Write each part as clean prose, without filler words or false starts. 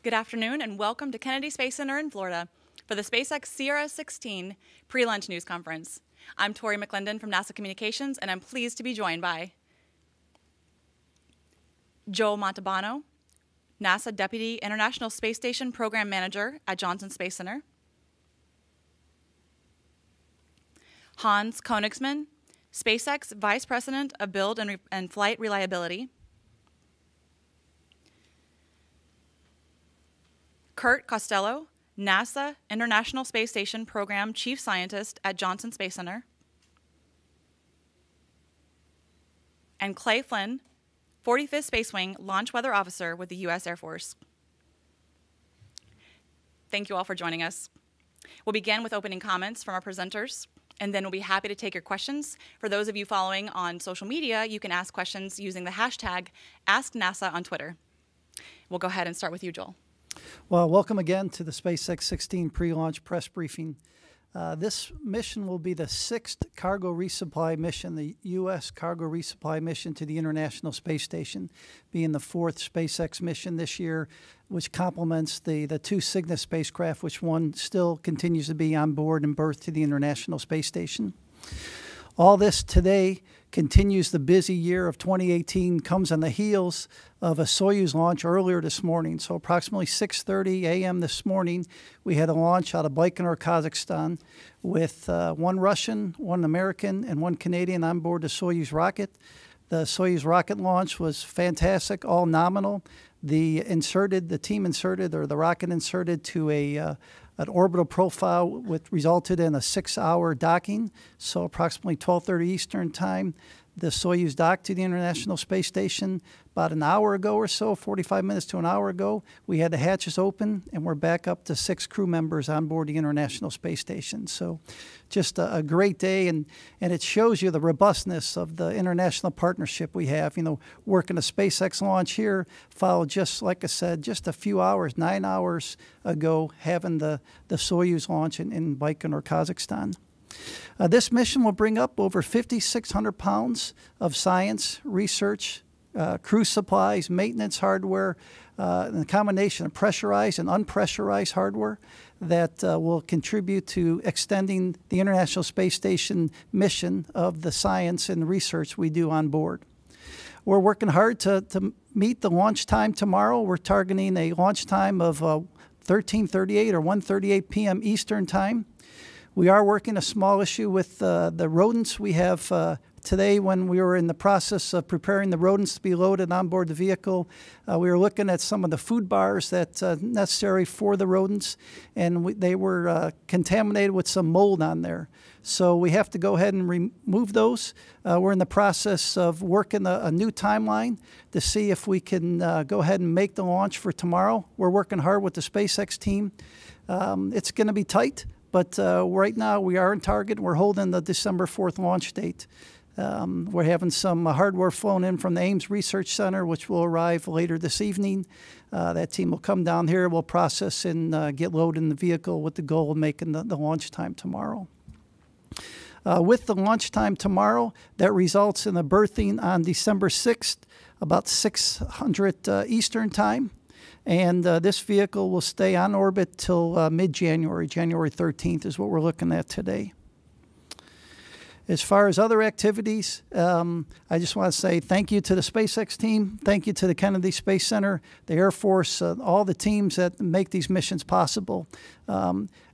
Good afternoon and welcome to Kennedy Space Center in Florida for the SpaceX CRS-16 pre-launch news conference. I'm Tori McClendon from NASA Communications, and I'm pleased to be joined by Joel Montalbano, NASA Deputy International Space Station Program Manager at Johnson Space Center, Hans Koenigsmann, SpaceX Vice President of Build and Flight Reliability, Kurt Costello, NASA International Space Station Program Chief Scientist at Johnson Space Center, and Clay Flynn, 45th Space Wing Launch Weather Officer with the U.S. Air Force. Thank you all for joining us. We'll begin with opening comments from our presenters, and then we'll be happy to take your questions. For those of you following on social media, you can ask questions using the hashtag AskNASA on Twitter. We'll go ahead and start with you, Joel. Well, welcome again to the SpaceX 16 pre-launch press briefing. This mission will be the 6th cargo resupply mission, the U.S. cargo resupply mission to the International Space Station, being the 4th SpaceX mission this year, which complements the 2 Cygnus spacecraft, which one still continues to be on board and berthed to the International Space Station. All this today continues the busy year of 2018, comes on the heels of a Soyuz launch earlier this morning. So approximately 6:30 a.m. this morning, we had a launch out of Baikonur, Kazakhstan, with 1 Russian, 1 American, and 1 Canadian on board the Soyuz rocket. The Soyuz rocket launch was fantastic, all nominal. The rocket inserted to an orbital profile which resulted in a 6-hour docking. So approximately 12:30 Eastern time, the Soyuz docked to the International Space Station. About an hour ago or so, 45 minutes to an hour ago, we had the hatches open, and we're back up to 6 crew members on board the International Space Station. So just a great day, and it shows you the robustness of the international partnership we have. You know, working a SpaceX launch here, followed just, like I said, just a few hours, 9 hours ago, having the Soyuz launch in Baikonur, Kazakhstan. This mission will bring up over 5,600 pounds of science, research, crew supplies, maintenance hardware, and a combination of pressurized and unpressurized hardware that will contribute to extending the International Space Station mission of the science and research we do on board. We're working hard to meet the launch time tomorrow. We're targeting a launch time of 13:38 or 1:38 p.m. Eastern time. We are working a small issue with the rodents. We have today, when we were in the process of preparing the rodents to be loaded on board the vehicle, we were looking at some of the food bars that's necessary for the rodents, and they were contaminated with some mold on there. So we have to go ahead and remove those. We're in the process of working a new timeline to see if we can go ahead and make the launch for tomorrow. We're working hard with the SpaceX team. It's going to be tight. But right now we are on target. We're holding the December 4th launch date. We're having some hardware flown in from the Ames Research Center, which will arrive later this evening. That team will come down here, we'll process and get loaded in the vehicle with the goal of making the launch time tomorrow. With the launch time tomorrow, that results in a berthing on December 6th, about 600 Eastern time. And this vehicle will stay on orbit till mid-January. January 13th is what we're looking at today. As far as other activities, I just want to say thank you to the SpaceX team. Thank you to the Kennedy Space Center, the Air Force, all the teams that make these missions possible.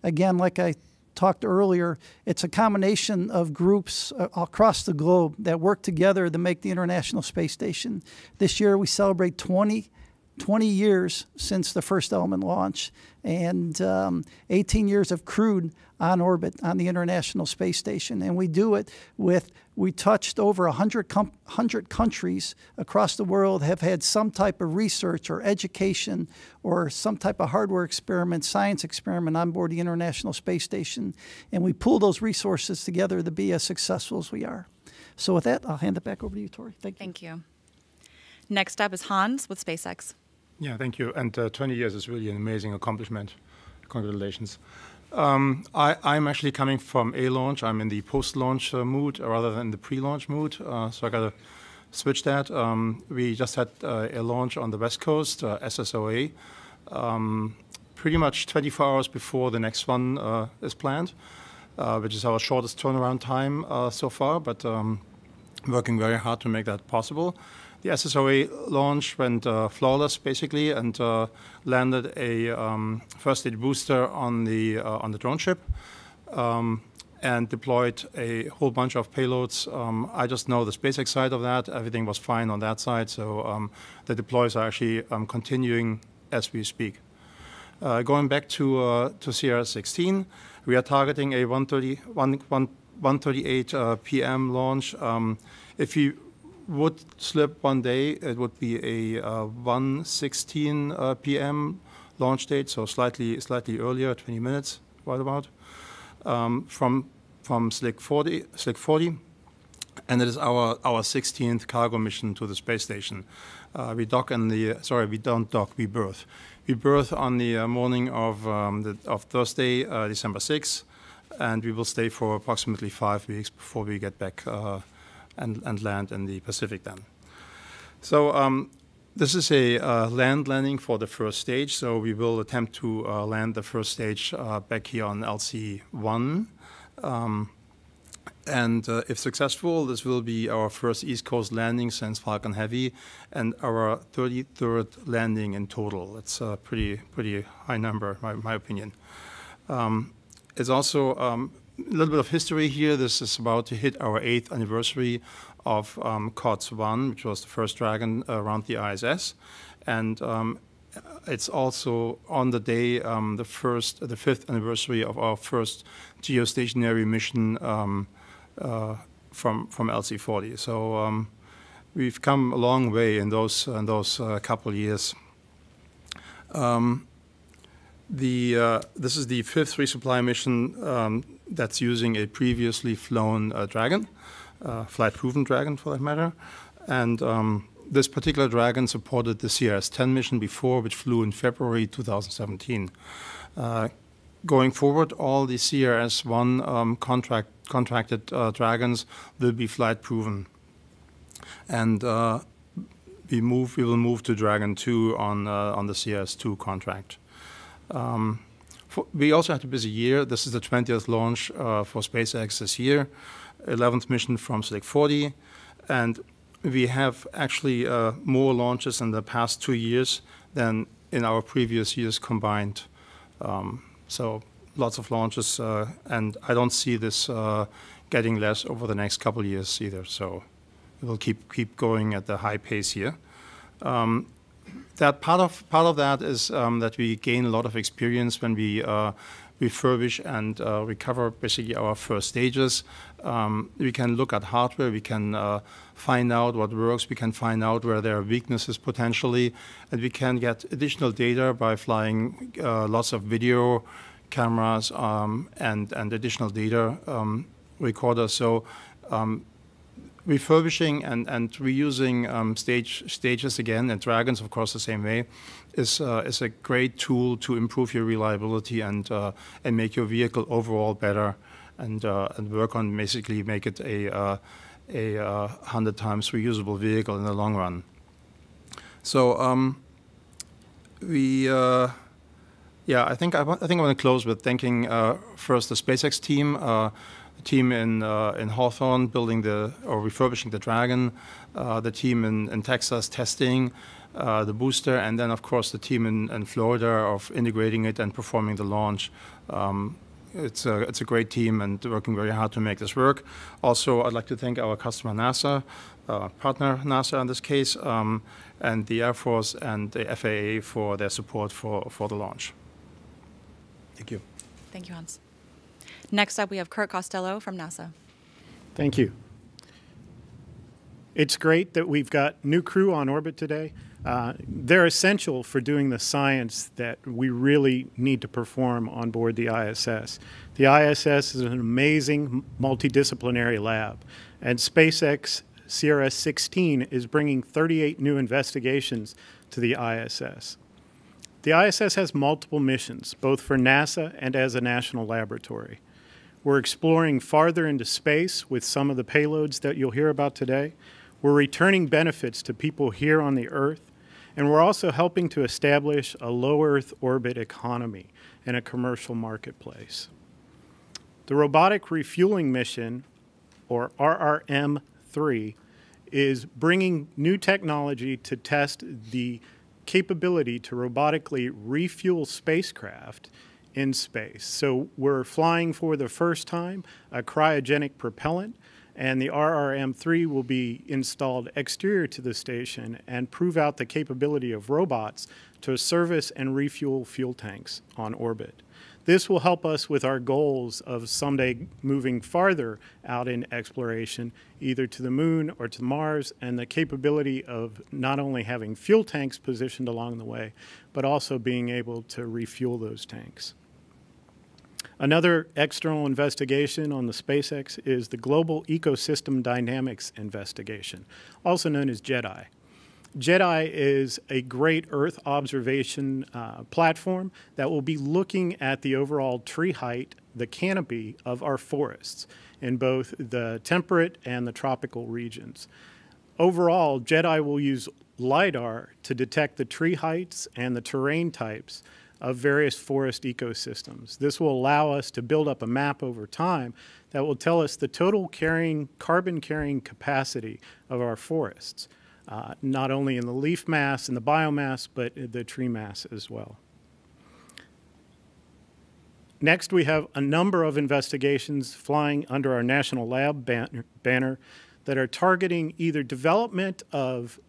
Again, like I talked earlier, it's a combination of groups across the globe that work together to make the International Space Station. This year we celebrate 20 years since the first Element launch, and 18 years of crewed on orbit on the International Space Station. And we do it we touched over 100 countries across the world have had some type of research or education or some type of hardware experiment, science experiment on board the International Space Station. And we pool those resources together to be as successful as we are. So with that, I'll hand it back over to you, Tori. Thank you. Thank you. Next up is Hans with SpaceX. Yeah, thank you. And 20 years is really an amazing accomplishment. Congratulations. I'm actually coming from a launch. I'm in the post-launch mood rather than the pre-launch mood. So I got to switch that. We just had a launch on the West Coast, SSOA, pretty much 24 hours before the next one is planned, which is our shortest turnaround time so far, but working very hard to make that possible. The SSRA launch went flawless, basically, and landed a first-stage booster on the drone ship, and deployed a whole bunch of payloads. I just know the SpaceX side of that. Everything was fine on that side, so the deploys are actually continuing as we speak. Going back to CRS-16, we are targeting a 1:38 p.m. launch. If we would slip one day, it would be a 1:16 p.m. launch date, so slightly earlier, 20 minutes, right about, from Slick 40, and it is our 16th cargo mission to the space station. We don't dock, we berth. We berth on the morning of Thursday, December 6th, and we will stay for approximately 5 weeks before we get back and land in the Pacific then. So this is a land landing for the first stage, so we will attempt to land the first stage back here on LC-1. And if successful, this will be our first East Coast landing since Falcon Heavy, and our 33rd landing in total. That's a pretty high number, in my opinion. It's also a little bit of history here. This is about to hit our 8th anniversary of COTS-1, which was the first Dragon around the ISS, and it's also on the day the 5th anniversary of our first geostationary mission from LC-40. So we've come a long way in those couple of years. This is the 5th resupply mission that's using a previously flown Dragon, flight-proven Dragon for that matter, and this particular Dragon supported the CRS-10 mission before, which flew in February 2017. Going forward, all the CRS-1 contracted Dragons will be flight-proven, and we will move to Dragon 2 on the CRS-2 contract. We also had a busy year. This is the 20th launch for SpaceX this year, 11th mission from Slick 40, and we have actually more launches in the past 2 years than in our previous years combined. So lots of launches, and I don't see this getting less over the next couple of years either. So we'll keep going at the high pace here. That part of that is that we gain a lot of experience when we refurbish and recover basically our first stages. We can look at hardware, we can find out what works, we can find out where there are weaknesses potentially, and we can get additional data by flying lots of video cameras and additional data recorders. So refurbishing and reusing stages again, and Dragons, of course, the same way, is a great tool to improve your reliability and make your vehicle overall better, and work on basically make it a 100 times reusable vehicle in the long run. So I think I want to close with thanking first the SpaceX team. Team in Hawthorne building or refurbishing the Dragon, the team in Texas testing the booster, and then of course the team in Florida of integrating it and performing the launch. It's a great team and working very hard to make this work. Also, I'd like to thank our customer NASA, partner NASA in this case, and the Air Force and the FAA for their support for the launch. Thank you. Thank you, Hans. Next up, we have Kurt Costello from NASA. Thank you. It's great that we've got new crew on orbit today. They're essential for doing the science that we really need to perform on board the ISS. The ISS is an amazing multidisciplinary lab, and SpaceX CRS-16 is bringing 38 new investigations to the ISS. The ISS has multiple missions, both for NASA and as a national laboratory. We're exploring farther into space with some of the payloads that you'll hear about today. We're returning benefits to people here on the Earth, And we're also helping to establish a low Earth orbit economy and a commercial marketplace. The Robotic Refueling Mission, or RRM-3, is bringing new technology to test the capability to robotically refuel spacecraft in space. So we're flying for the first time a cryogenic propellant, and the RRM-3 will be installed exterior to the station and prove out the capability of robots to service and refuel fuel tanks on orbit. This will help us with our goals of someday moving farther out in exploration, either to the moon or to Mars, and the capability of not only having fuel tanks positioned along the way, but also being able to refuel those tanks. Another external investigation on the SpaceX is the Global Ecosystem Dynamics Investigation, also known as JEDI. JEDI is a great Earth observation platform that will be looking at the overall tree height, the canopy of our forests in both the temperate and the tropical regions. Overall, JEDI will use LiDAR to detect the tree heights and the terrain types of various forest ecosystems. This will allow us to build up a map over time that will tell us the total carbon carrying capacity of our forests. Not only in the leaf mass and the biomass, but the tree mass as well. Next, we have a number of investigations flying under our National Lab banner that are targeting either development of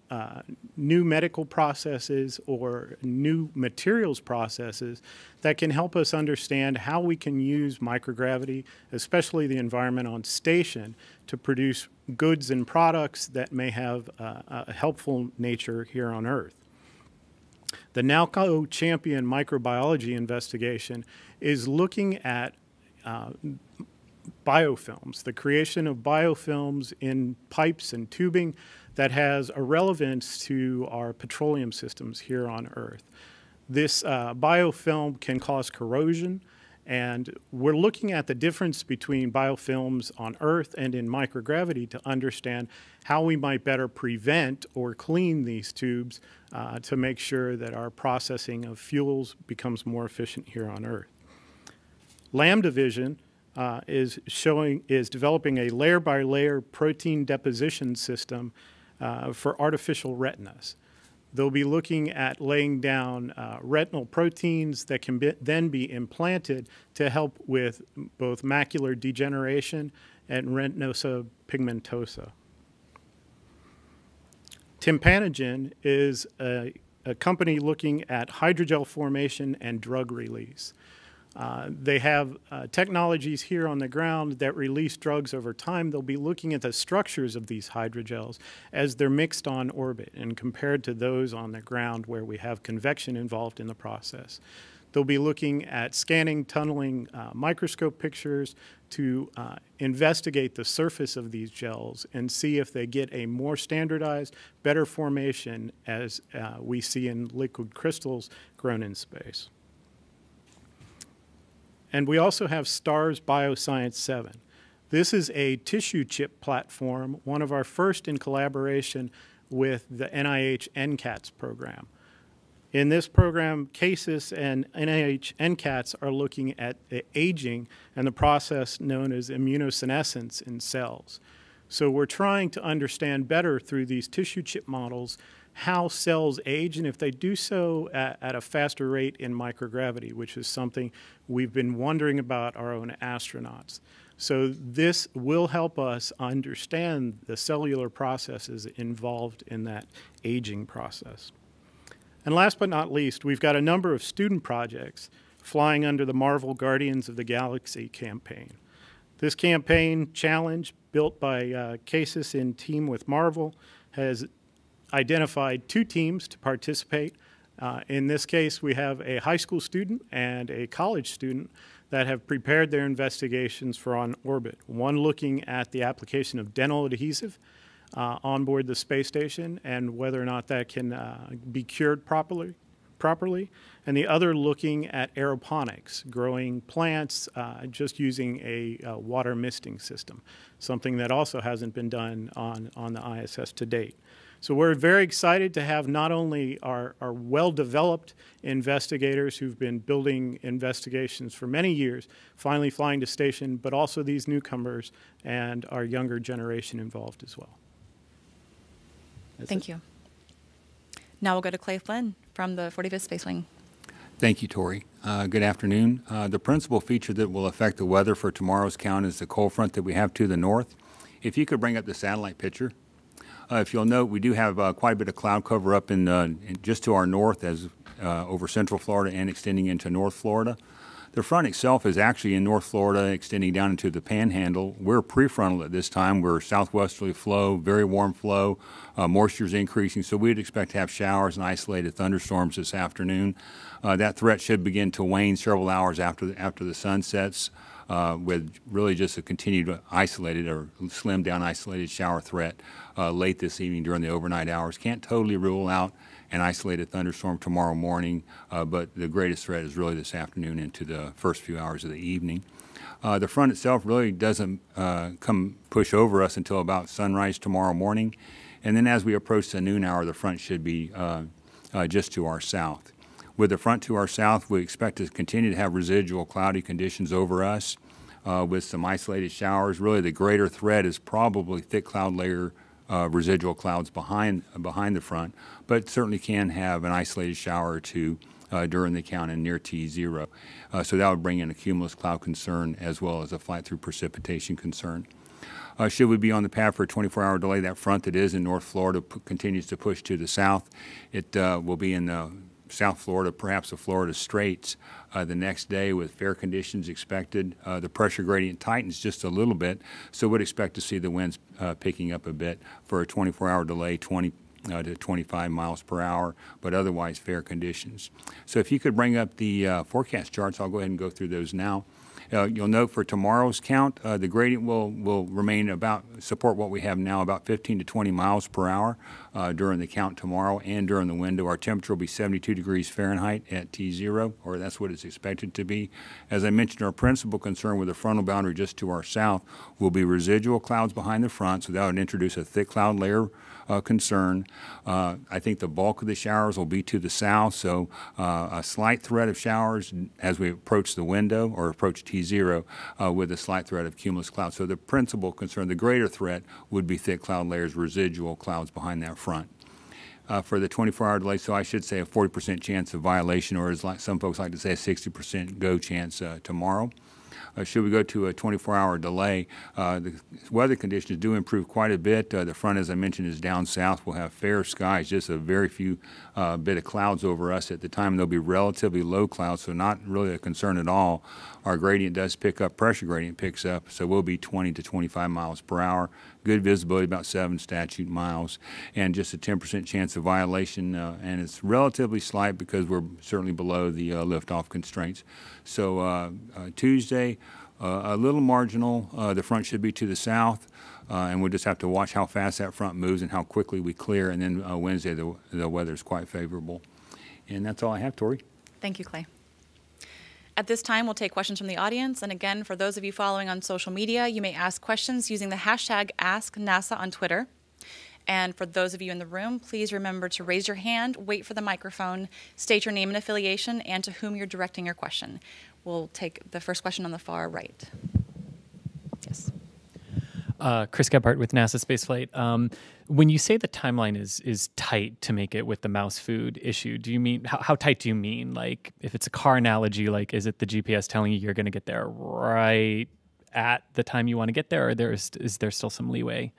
new medical processes or new materials processes that can help us understand how we can use microgravity, especially the environment on station, to produce goods and products that may have a helpful nature here on Earth. The NALCO Champion Microbiology investigation is looking at biofilms, the creation of biofilms in pipes and tubing that has a relevance to our petroleum systems here on Earth. This biofilm can cause corrosion, and we're looking at the difference between biofilms on Earth and in microgravity to understand how we might better prevent or clean these tubes to make sure that our processing of fuels becomes more efficient here on Earth. LAM Division is developing a layer-by-layer protein deposition system for artificial retinas. They'll be looking at laying down retinal proteins that can then be implanted to help with both macular degeneration and retinosa pigmentosa. Tympanogen is a company looking at hydrogel formation and drug release. They have technologies here on the ground that release drugs over time. They'll be looking at the structures of these hydrogels as they're mixed on orbit and compared to those on the ground where we have convection involved in the process. They'll be looking at scanning, tunneling microscope pictures to investigate the surface of these gels and see if they get a more standardized, better formation as we see in liquid crystals grown in space. And we also have STARS Bioscience 7. This is a tissue chip platform, one of our first in collaboration with the NIH NCATS program. In this program, CASIS and NIH NCATS are looking at the aging and the process known as immunosenescence in cells. So we're trying to understand better through these tissue chip models how cells age, and if they do so at a faster rate in microgravity, which is something we've been wondering about our own astronauts. So this will help us understand the cellular processes involved in that aging process. And last but not least, we've got a number of student projects flying under the Marvel Guardians of the Galaxy campaign. This campaign challenge, built by CASIS in team with Marvel, has identified 2 teams to participate. In this case, we have a high school student and a college student that have prepared their investigations for on orbit. One looking at the application of dental adhesive on board the space station and whether or not that can be cured properly, and the other looking at aeroponics, growing plants just using a water misting system, something that also hasn't been done on the ISS to date. So we're very excited to have not only our well-developed investigators who've been building investigations for many years finally flying to station, but also these newcomers and our younger generation involved as well. Thank you. Now we'll go to Clay Flynn from the 45th Space Wing. Thank you, Tori. Good afternoon. The principal feature that will affect the weather for tomorrow's count is the cold front that we have to the north. If you could bring up the satellite picture. If you'll note, we do have quite a bit of cloud cover up in just to our north as over central Florida and extending into North Florida. The front itself is actually in North Florida, extending down into the Panhandle. We're prefrontal at this time. We're southwesterly flow, very warm flow. Moisture is increasing, so we'd expect to have showers and isolated thunderstorms this afternoon. That threat should begin to wane several hours after the sun sets, with really just a continued isolated or slimmed down isolated shower threat late this evening during the overnight hours. Can't totally rule out an isolated thunderstorm tomorrow morning, but the greatest threat is really this afternoon into the first few hours of the evening. The front itself really doesn't push over us until about sunrise tomorrow morning, and then as we approach the noon hour, the front should be just to our south. With the front to our south, we expect to continue to have residual cloudy conditions over us with some isolated showers. Really, the greater threat is probably thick cloud layer residual clouds behind the front, but certainly can have an isolated shower or two during the count and near T0. So that would bring in a cumulus cloud concern as well as a flight through precipitation concern. Should we be on the path for a 24-hour delay, that front that is in North Florida continues to push to the south. It will be in the South Florida, perhaps the Florida Straits the next day with fair conditions expected. The pressure gradient tightens just a little bit, so we'd expect to see the winds picking up a bit for a 24-hour delay, 20 to 25 miles per hour, but otherwise fair conditions. So if you could bring up the forecast charts, I'll go ahead and go through those now. You'll note for tomorrow's count, the gradient will remain support what we have now, about 15 to 20 miles per hour during the count tomorrow and during the window. Our temperature will be 72 degrees Fahrenheit at T0, or that's what it's expected to be. As I mentioned, our principal concern with the frontal boundary just to our south will be residual clouds behind the front, so that would introduce a thick cloud layer concern. I think the bulk of the showers will be to the south, so a slight threat of showers as we approach the window or approach T0 with a slight threat of cumulus clouds. So the principal concern, the greater threat, would be thick cloud layers, residual clouds behind that front. For the 24-hour delay, so I should say a 40% chance of violation, or as some folks like to say, a 60% go chance tomorrow. Should we go to a 24-hour delay, the weather conditions do improve quite a bit. The front, as I mentioned, is down south. We'll have fair skies, just a very few bit of clouds over us at the time. There'll be relatively low clouds, so not really a concern at all. Our gradient does pick up, pressure gradient picks up, so we'll be 20 to 25 miles per hour. Good visibility, about 7 statute miles, and just a 10% chance of violation, and it's relatively slight because we're certainly below the liftoff constraints. So Tuesday, a little marginal. The front should be to the south, and we'll just have to watch how fast that front moves and how quickly we clear, and then Wednesday the weather is quite favorable. And that's all I have, Tori. Thank you, Clay. At this time, we'll take questions from the audience. And again, for those of you following on social media, you may ask questions using the hashtag AskNASA on Twitter. And for those of you in the room, please remember to raise your hand, wait for the microphone, state your name and affiliation, and to whom you're directing your question. We'll take the first question on the far right. Yes. Chris Gebhardt with NASA Spaceflight. When you say the timeline is tight to make it with the mouse food issue, do you mean, how tight do you mean? Like, if it's a car analogy, like, is it the GPS telling you you're going to get there right at the time you want to get there, or is there still some leeway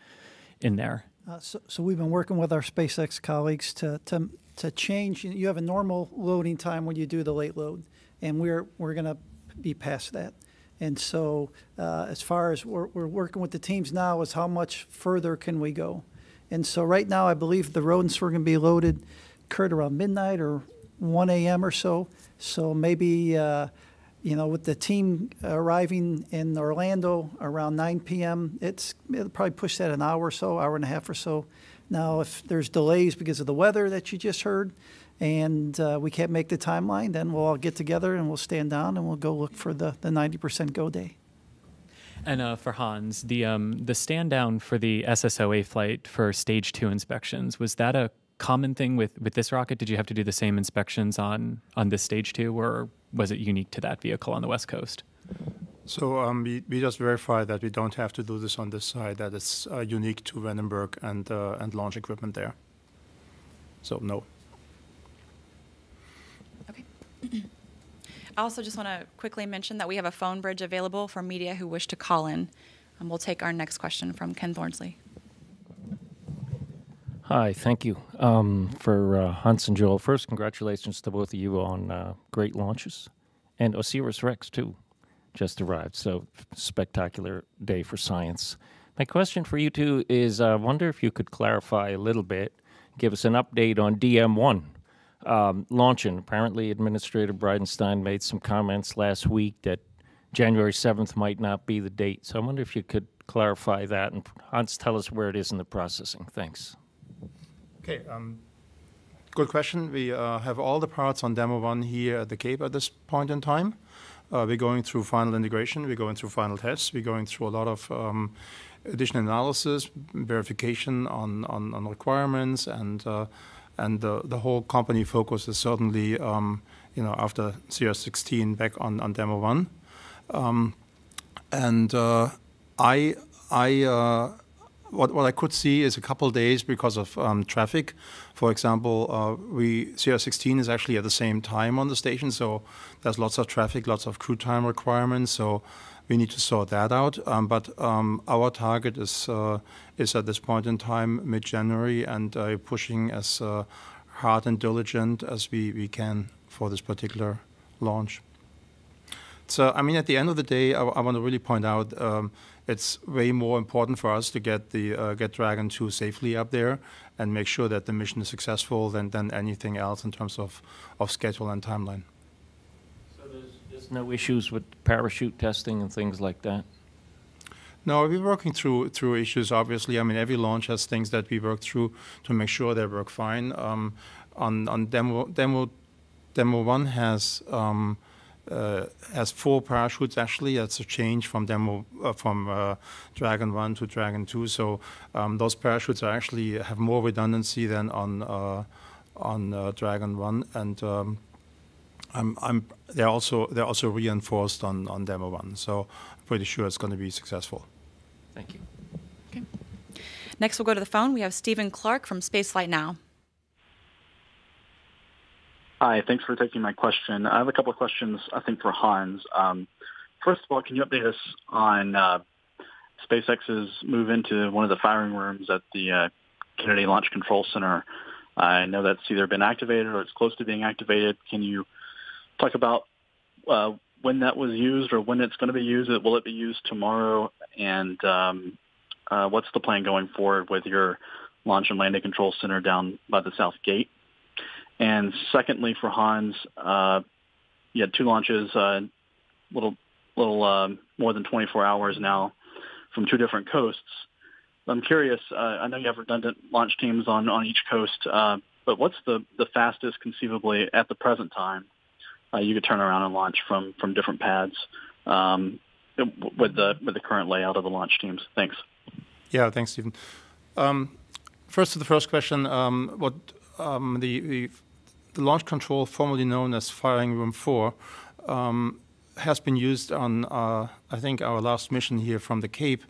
in there? So we've been working with our SpaceX colleagues to change. You have a normal loading time when you do the late load, and we're going to be past that. And so as far as we're working with the teams now is how much further can we go. And so right now I believe the rodents were going to be loaded, Kurt, around midnight or 1 a.m. or so. So maybe, with the team arriving in Orlando around 9 p.m., it'll probably push that an hour or so, hour and a half or so. Now, if there's delays because of the weather that you just heard, and we can't make the timeline, then we'll all get together and we'll stand down and we'll go look for the 90% go day. And for Hans, the stand down for the SSOA flight for stage 2 inspections, was that a common thing with this rocket? Did you have to do the same inspections on this stage 2, or was it unique to that vehicle on the West Coast? So we just verified that we don't have to do this on this side, that it's unique to Vandenberg and launch equipment there. So no. Okay. I also just want to quickly mention that we have a phone bridge available for media who wish to call in. We'll take our next question from Ken Thornsley. Hi, thank you. For Hans and Joel, first, congratulations to both of you on great launches. And OSIRIS-REx, too, just arrived. So, spectacular day for science. My question for you two is, I wonder if you could clarify a little bit, give us an update on DM1 launching. Apparently, Administrator Bridenstine made some comments last week that January 7th might not be the date. So I wonder if you could clarify that and Hans, tell us where it is in the processing. Thanks. Okay, good question. We have all the parts on Demo 1 here at the Cape at this point in time. We're going through final integration. We're going through final tests. We're going through a lot of additional analysis, verification on requirements, and the whole company focus is certainly, after CRS-16 back on Demo 1. What I could see is a couple of days because of traffic. For example, CRS-16 is actually at the same time on the station, so there's lots of traffic, lots of crew time requirements, so we need to sort that out. But our target is at this point in time, mid-January, and pushing as hard and diligent as we can for this particular launch. So, at the end of the day, I want to really point out it's way more important for us to get Dragon 2 safely up there and make sure that the mission is successful than anything else in terms of schedule and timeline. So there's no issues with parachute testing and things like that? No, we're working through issues, obviously. Every launch has things that we work through to make sure they work fine. On Demo 1 has 4 parachutes actually. That's a change from Dragon 1 to Dragon 2. So those parachutes have more redundancy than on Dragon 1, and they're also reinforced on Demo 1. So I'm pretty sure it's going to be successful. Thank you. Okay. Next, we'll go to the phone. We have Stephen Clark from Spaceflight Now. Hi, thanks for taking my question. I have a couple of questions, I think, for Hans. First of all, can you update us on SpaceX's move into one of the firing rooms at the Kennedy Launch Control Center? I know that's either been activated or it's close to being activated. Can you talk about when that was used or when it's going to be used? Will it be used tomorrow? And what's the plan going forward with your Launch and Landing Control Center down by the South Gate? And secondly, for Hans, you had 2 launches, little more than 24 hours now from 2 different coasts. I'm curious, I know you have redundant launch teams on each coast, but what's the fastest conceivably at the present time you could turn around and launch from different pads with the current layout of the launch teams? Thanks. Yeah, thanks, Stephen. First to the first question, the launch control, formerly known as Firing Room 4, has been used on, I think, our last mission here from the Cape.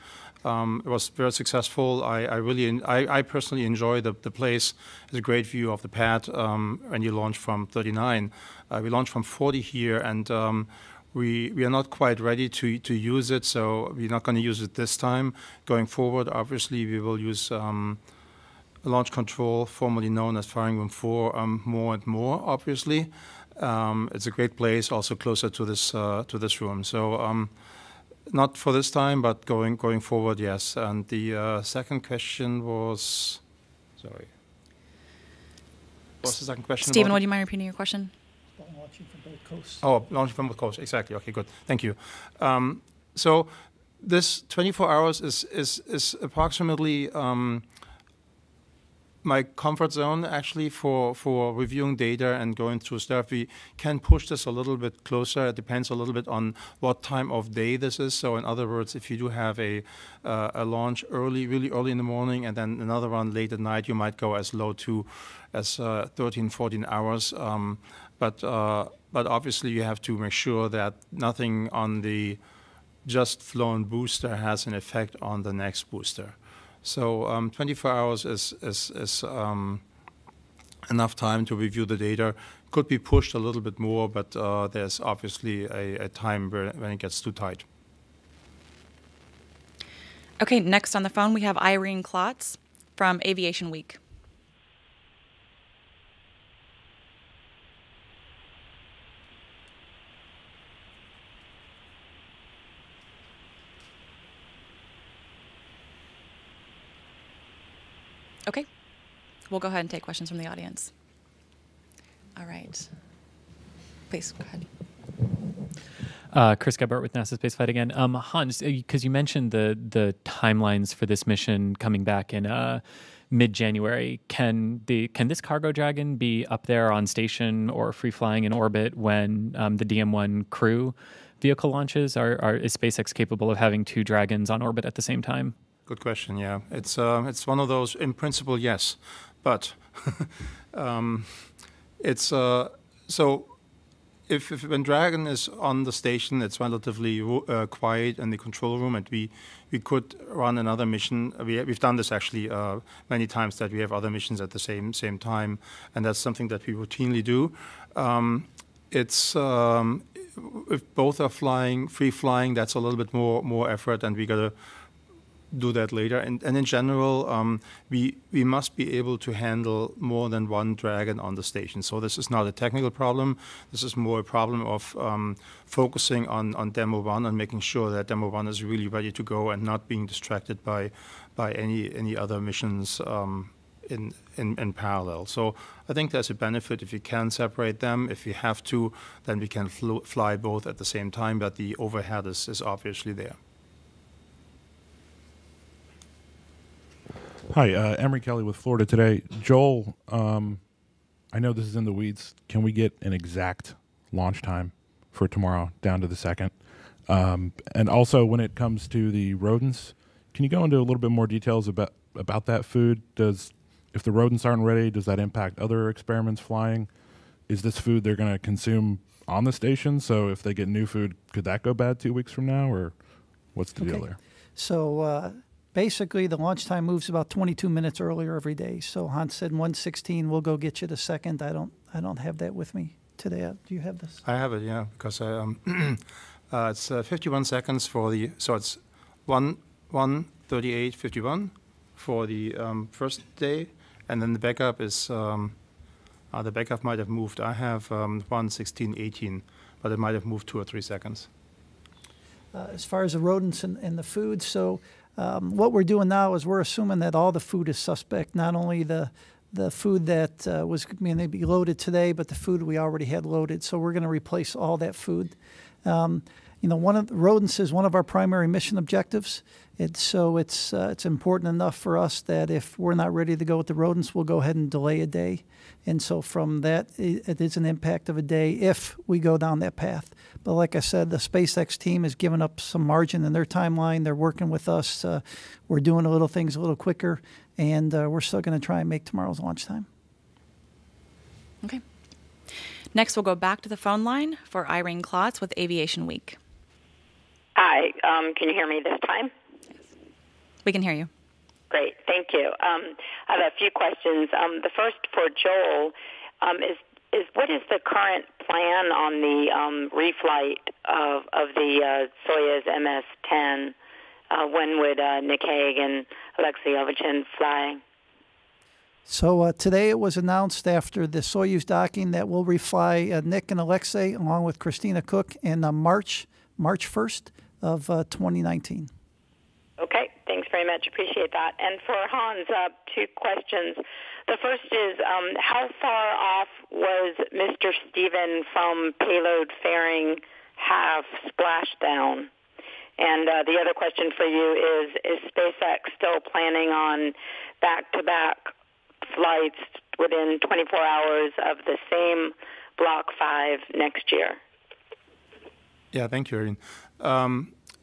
It was very successful. I personally enjoy the place. It's a great view of the pad when you launch from 39. We launched from 40 here, and we are not quite ready to use it, so we're not going to use it this time. Going forward, obviously, we will use launch control, formerly known as Firing Room 4, more and more, obviously. It's a great place, also closer to this room. So not for this time, but going forward, yes. And the second question was, sorry. What's the second question? Stephen, would you mind repeating your question? Launching from both coasts. Oh, launching from both coasts, exactly. Okay, good. Thank you. So this 24 hours is approximately my comfort zone actually for reviewing data and going through stuff. We can push this a little bit closer. It depends a little bit on what time of day this is. So in other words, if you do have a launch really early in the morning and then another one late at night, you might go as low to as 13, 14 hours. But obviously you have to make sure that nothing on the just flown booster has an effect on the next booster. So 24 hours is enough time to review the data. Could be pushed a little bit more, but there's obviously a time when it gets too tight. Okay, next on the phone we have Irene Klotz from Aviation Week. Okay, we'll go ahead and take questions from the audience. All right. Please, go ahead. Chris Gebhardt with NASA Spaceflight again. Hans, because you mentioned the timelines for this mission coming back in mid-January, can this Cargo Dragon be up there on station or free-flying in orbit when the DM-1 Crew vehicle launches? Is SpaceX capable of having two Dragons on orbit at the same time? Good question. Yeah, it's one of those. In principle, yes, but it's so. If when Dragon is on the station, it's relatively quiet in the control room, and we could run another mission. We've done this actually many times, that we have other missions at the same time, and that's something that we routinely do. If both are free flying, that's a little bit more effort, and we gotta do that later. And in general, we must be able to handle more than one Dragon on the station. So this is not a technical problem. This is more a problem of focusing on Demo 1 and making sure that Demo 1 is really ready to go and not being distracted by any other missions in parallel. So I think there's a benefit if you can separate them. If you have to, then we can fly both at the same time, but the overhead is obviously there. Hi, Emery Kelly with Florida Today. Joel, I know this is in the weeds. Can we get an exact launch time for tomorrow down to the second? And also, when it comes to the rodents, can you go into a little bit more details about that food? If the rodents aren't ready, does that impact other experiments flying? Is this food they're going to consume on the station? So if they get new food, could that go bad 2 weeks from now, or what's the deal there? So basically, the launch time moves about 22 minutes earlier every day. So Hans said 1:16. We'll go get you the second. I don't have that with me today. Do you have this? I have it, yeah, because it's 51 seconds for the. So it's 1:38:51 for the first day, and then the backup is the backup might have moved. I have 1:16:18, but it might have moved 2 or 3 seconds. As far as the rodents and the food, so. What we're doing now is we're assuming that all the food is suspect, not only the food that was going to be loaded today, but the food we already had loaded. So we're going to replace all that food. One of the rodents is one of our primary mission objectives. It's important enough for us that if we're not ready to go with the rodents, we'll go ahead and delay a day. And so from that, it is an impact of a day if we go down that path. But like I said, the SpaceX team has given up some margin in their timeline. They're working with us. We're doing things a little quicker, and we're still going to try and make tomorrow's launch time. Okay. Next, we'll go back to the phone line for Irene Klotz with Aviation Week. Hi. Can you hear me this time? Yes. We can hear you. Great. Thank you. I have a few questions. The first for Joel is what is the current plan on the reflight of the Soyuz MS-10? When would Nick Hague and Alexei Ovechkin fly? So today it was announced after the Soyuz docking that we'll refly Nick and Alexei along with Christina Cook in March 1st of 2019. Okay, thanks very much. Appreciate that. And for Hans, 2 questions. The first is, how far off was Mr. Stephen from payload fairing half splashdown? And the other question for you is SpaceX still planning on back-to-back flights within 24 hours of the same Block 5 next year? Yeah, thank you, Irene.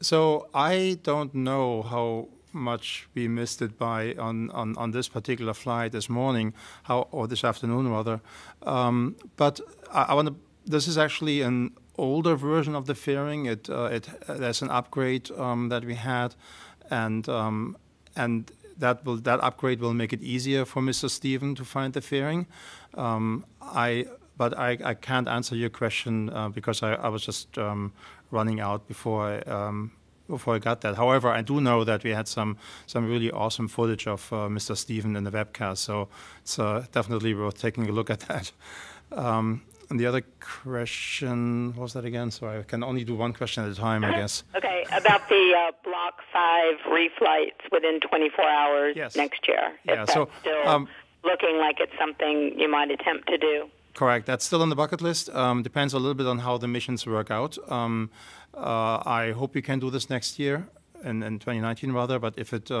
So I don't know how much we missed it by on this particular flight this morning, or this afternoon rather. But I want to. This is actually an older version of the fairing. There's an upgrade that we had, and that upgrade will make it easier for Mr. Stephen to find the fairing. But I can't answer your question because I was just running out before I got that. However, I do know that we had some really awesome footage of Mr. Stephen in the webcast, so it's definitely worth taking a look at that. And the other question, what was that again? Sorry, I can only do one question at a time, I guess. Okay, about the Block 5 reflights within 24 hours next year. Yeah, if that's still looking like it's something you might attempt to do. Correct. That's still on the bucket list. Depends a little bit on how the missions work out. I hope we can do this next year, in 2019 rather. But if it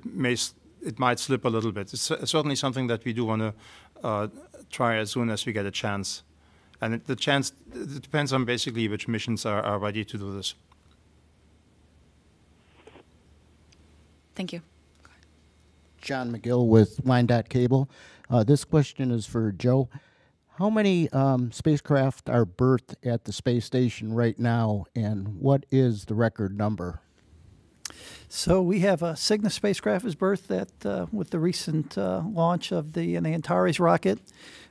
might slip a little bit. It's certainly something that we do want to try as soon as we get a chance. And it depends on basically which missions are ready to do this. Thank you. John McGill with Line.Cable. This question is for Joe. How many spacecraft are berthed at the space station right now, and what is the record number? So we have a Cygnus spacecraft is berthed with the recent launch of the Antares rocket.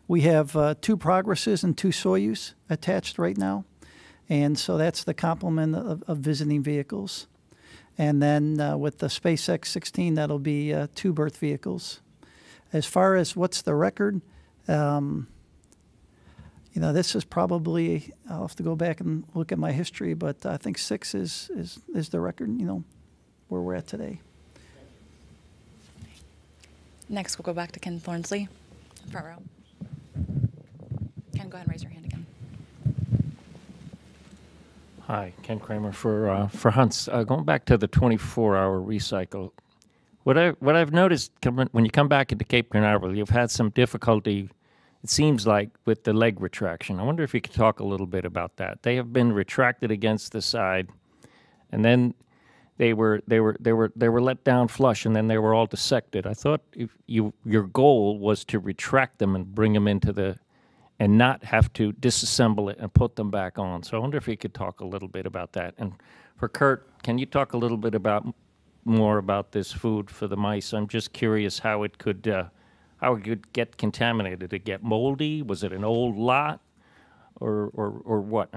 We have 2 Progresses and 2 Soyuz attached right now. And so that's the complement of visiting vehicles. And then with the SpaceX 16, that'll be 2 berth vehicles. As far as what's the record, this is probably, I'll have to go back and look at my history, but I think 6 is the record, where we're at today. Next, we'll go back to Ken Thornsley, front row. Ken, go ahead and raise your hand again. Hi, Ken Kramer for Hunts. Going back to the 24-hour recycle, what I've noticed when you come back into Cape Canaveral, you've had some difficulty, it seems like, with the leg retraction. I wonder if you could talk a little bit about that. They have been retracted against the side, and then they were let down flush, and then they were all dissected. I thought your goal was to retract them and bring them into and not have to disassemble it and put them back on. So I wonder if you could talk a little bit about that. And for Kurt, can you talk a little bit more about this food for the mice? I'm just curious how it could get contaminated. Did it get moldy? Was it an old lot, or what?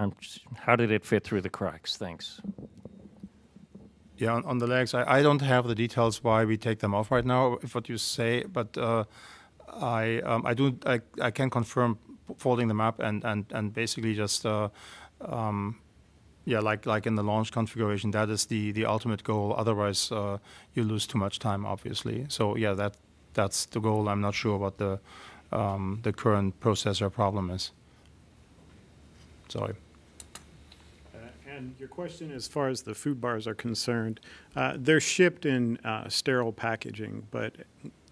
How did it fit through the cracks? Thanks. Yeah, on the legs, I don't have the details why we take them off right now, if what you say, but I can confirm folding them up and basically just like in the launch configuration, that is the ultimate goal. Otherwise, you lose too much time, obviously. So yeah, that's the goal. I'm not sure what the current processor problem is. Sorry. And your question as far as the food bars are concerned, they're shipped in sterile packaging, but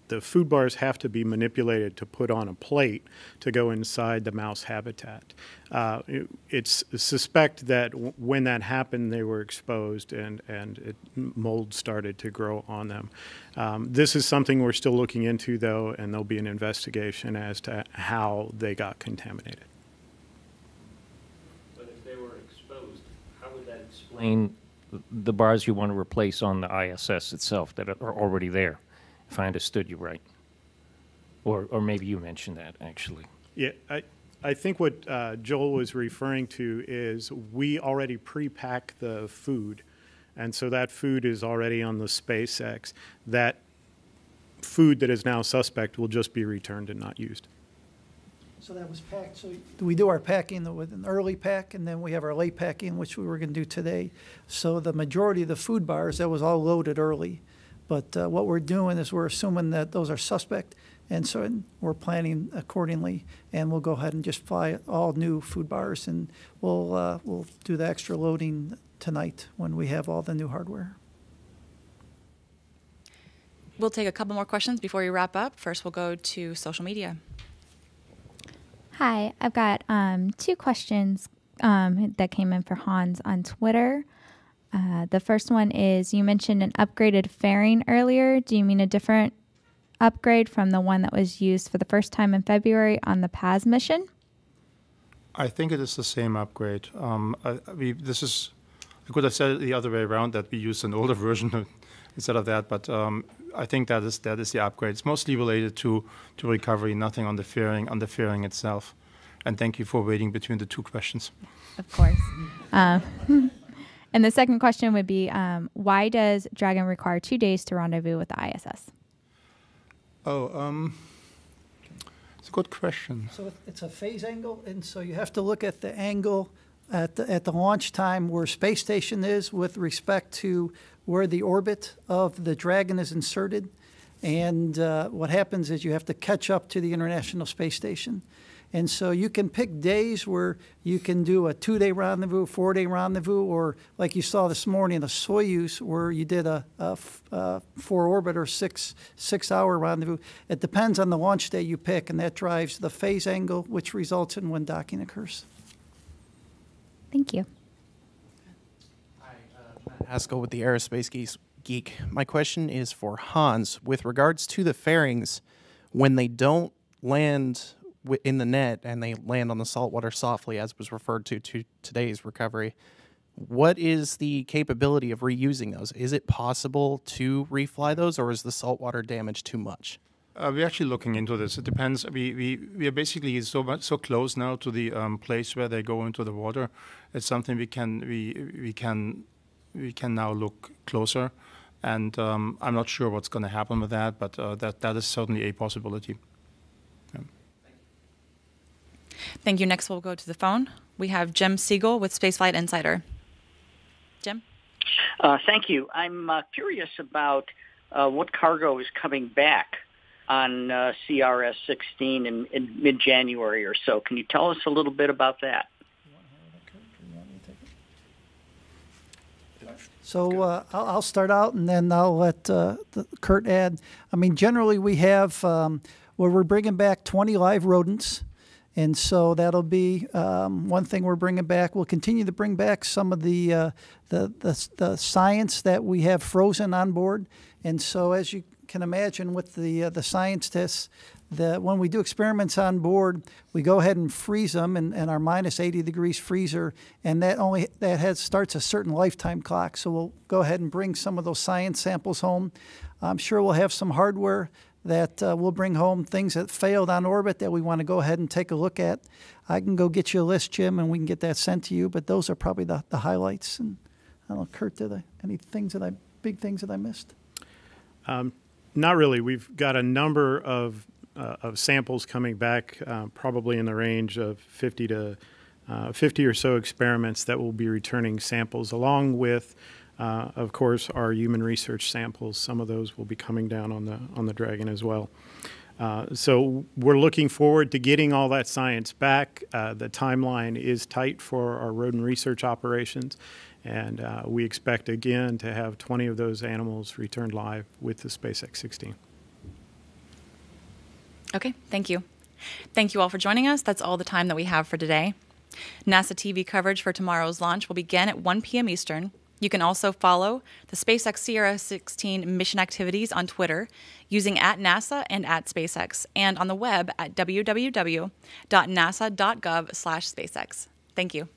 the food bars have to be manipulated to put on a plate to go inside the mouse habitat. It's suspect that when that happened, they were exposed and mold started to grow on them. This is something we're still looking into, though, and there'll be an investigation as to how they got contaminated. But if they were exposed, how would that explain the bars you want to replace on the ISS itself that are already there? If I understood you right. Or maybe you mentioned that, actually. Yeah, I think what Joel was referring to is we already pre-pack the food, and so that food is already on the SpaceX. That food that is now suspect will just be returned and not used. So that was packed. So we do our packing with an early pack, and then we have our late packing, which we were going to do today. So the majority of the food bars, that was all loaded early. But what we're doing is we're assuming that those are suspect, and so we're planning accordingly. And we'll go ahead and just fly all new food bars, and we'll do the extra loading tonight when we have all the new hardware. We'll take a couple more questions before we wrap up. First, we'll go to social media. Hi, I've got 2 questions that came in for Hans on Twitter. The first one is, you mentioned an upgraded fairing earlier. Do you mean a different upgrade from the one that was used for the first time in February on the PAS mission? I think it is the same upgrade. This is, I could have said it the other way around, that we used an older version instead of that, but I think that is the upgrade. It's mostly related to recovery, nothing on the fairing itself. And thank you for waiting between the 2 questions. Of course. And the second question would be, why does Dragon require 2 days to rendezvous with the ISS? It's a good question. So it's a phase angle, and so you have to look at the angle at the launch time where space station is with respect to where the orbit of the Dragon is inserted. And what happens is you have to catch up to the International Space Station. And so you can pick days where you can do a 2-day rendezvous, 4-day rendezvous, or like you saw this morning, the Soyuz, where you did a 4-orbit or 6-hour rendezvous. It depends on the launch day you pick, and that drives the phase angle, which results in when docking occurs. Thank you. Hi, Matt Haskell with the Aerospace Geek. My question is for Hans. With regards to the fairings, when they don't land in the net and they land on the saltwater softly, as was referred to today's recovery, what is the capability of reusing those? Is it possible to refly those, or is the saltwater damage too much? We're actually looking into this. It depends. We are basically so close now to the place where they go into the water. It's something we can now look closer, and I'm not sure what's going to happen with that, but that is certainly a possibility. Yeah. Thank you. Next, we'll go to the phone. We have Jim Siegel with Spaceflight Insider. Jim? Thank you. I'm curious about what cargo is coming back on CRS-16 in mid-January or so. Can you tell us a little bit about that? So I'll start out, and then I'll let Kurt add. I mean, generally we have where we're bringing back 20 live rodents. And so that'll be one thing we're bringing back. We'll continue to bring back some of the science that we have frozen on board. And so, as you can imagine, with the scientists, when we do experiments on board, we go ahead and freeze them in our minus 80 degrees freezer, and that starts a certain lifetime clock. So we'll go ahead and bring some of those science samples home. I'm sure we'll have some hardware that we'll bring home, things that failed on orbit that we want to go ahead and take a look at. I can go get you a list, Jim, and we can get that sent to you, but those are probably the highlights. And I don't know, Kurt, any big things that I missed? Not really. We've got a number of samples coming back, probably in the range of 50 or so experiments that will be returning samples, along with of course, our human research samples. Some of those will be coming down on the Dragon as well. So we're looking forward to getting all that science back. The timeline is tight for our rodent research operations, and we expect again to have 20 of those animals returned live with the SpaceX 16. Okay, thank you. Thank you all for joining us. That's all the time that we have for today. NASA TV coverage for tomorrow's launch will begin at 1 p.m. Eastern. You can also follow the SpaceX CRS-16 mission activities on Twitter using @NASA and @SpaceX, and on the web at www.nasa.gov/SpaceX. Thank you.